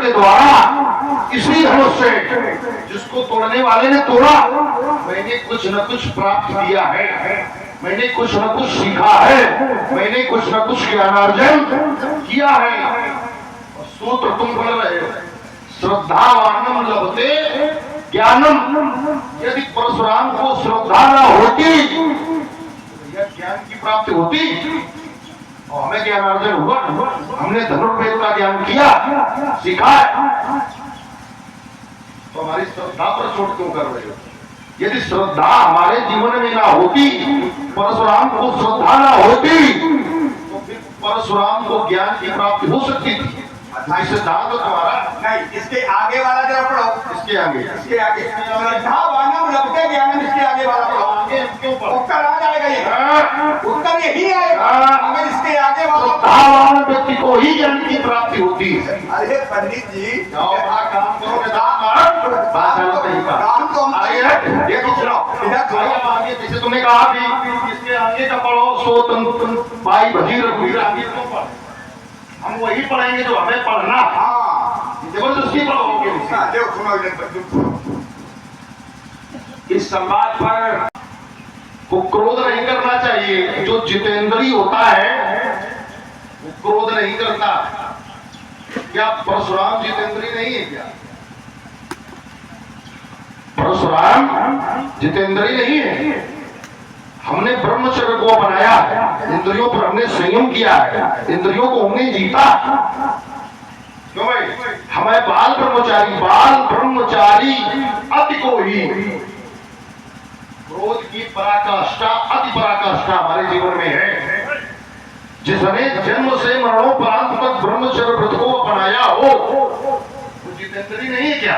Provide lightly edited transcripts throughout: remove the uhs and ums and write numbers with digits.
के द्वारा इसी धनुष से जिसको तोड़ने वाले ने तोड़ा, मैंने कुछ न कुछ प्राप्त किया है, मैंने कुछ न कुछ सीखा है, मैंने कुछ न कुछ ज्ञानार्जन किया है। और सूत्र तुम पढ़ रहे हो, श्रद्धावानम लभते ज्ञानम। यदि परशुराम को श्रद्धा न होती तो यह ज्ञान की प्राप्ति होती और हमें ज्ञानार्जन हुआ। हमने धनुर्वेद का ज्ञान किया, सीखा है, तो हमारी श्रद्धा पर चोट क्यों कर रहे हो? यदि श्रद्धा हमारे जीवन में ना होती, परशुराम को श्रद्धा ना होती, तो फिर परशुराम को ज्ञान की प्राप्ति हो सकती थी। सिद्धांत तो तुम्हारा नहीं, इसके आगे वाला जरा पढ़ो। इसके आगे श्रद्धावानम लभते ज्ञानम, इसके आगे वाला पढ़ो। आगे क्यों पढ़ो? उत्तर आ जाएगा, ये उत्तर यही आएगा अगर इसके आगे वाला। श्रद्धावान व्यक्ति को ही ज्ञान की प्राप्ति होती है। अरे पंडित जी, जाओ काम करो, काम तो हम ये तो सुनो, आगे जैसे तुमने कहा कि इसके आगे का पढ़ो, सो तुम भाई भजी रघुवीर आगे क्यों पढ़? हम वही पढ़ेंगे जो हमें पढ़ना। हाँ, जबरदस्ती पढ़ोगे। इस संवाद पर को क्रोध नहीं करना चाहिए। जो जितेंद्री होता है वो क्रोध नहीं करता। क्या परशुराम जितेंद्री नहीं है क्या? परशुराम जितेंद्री नहीं है। हमने ब्रह्मचर्य को बनाया है, इंद्रियों पर हमने संयम किया है, इंद्रियों को हमने जीता। क्यों भाई? हमें बाल ब्रह्मचारी अति को ही, क्रोध की पराकाष्ठा, अति पराकाष्ठा हमारे जीवन में है। जिसने जन्म से मरणोपरांत तक ब्रह्मचर्य व्रत को अपनाया हो वो जितेंद्री नहीं है क्या?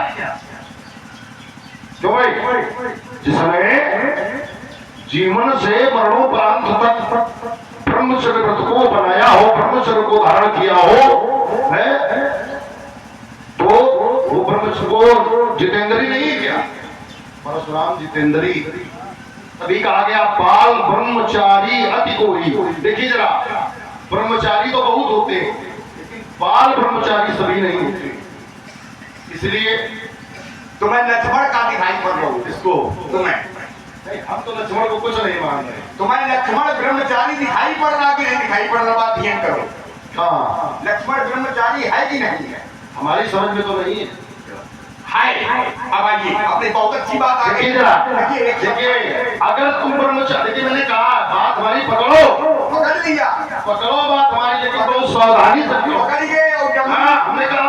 क्यों भाई? जिसने जीवन से मरणोपरांत तक ब्रह्मचर्य व्रत को बनाया हो, ब्रह्मचर्य को धारण किया हो, है तो वो ब्रह्मचर्य को जितेंद्री नहीं है क्या? परशुराम जितेंद्री। तभी कहा गया बाल ब्रह्मचारी अति को ही। देखिए जरा, ब्रह्मचारी तो बहुत होते हैं लेकिन बाल ब्रह्मचारी सभी नहीं होते। इसलिए तुम्हें लक्ष्मण का दिखाई पड़ रहा हूं। इसको तुम्हें नहीं, हम तो लक्ष्मण को कुछ नहीं मान रहे। तुम्हें लक्ष्मण ब्रह्मचारी दिखाई पड़ रहा कि नहीं दिखाई पड़ रहा, बात ध्यान करो। हाँ, लक्ष्मण ब्रह्मचारी है कि नहीं है? हमारी समझ में तो नहीं है। अब आइए, अपनी बहुत अच्छी बात आ गई। देखिए, अगर तुम ब्रह्मचारी, देखिए मैंने कहा बात हमारी पकड़ लिया, पकड़ो बात हमारी, लेकिन बहुत सावधानी से पकड़ गए। और हमने कहा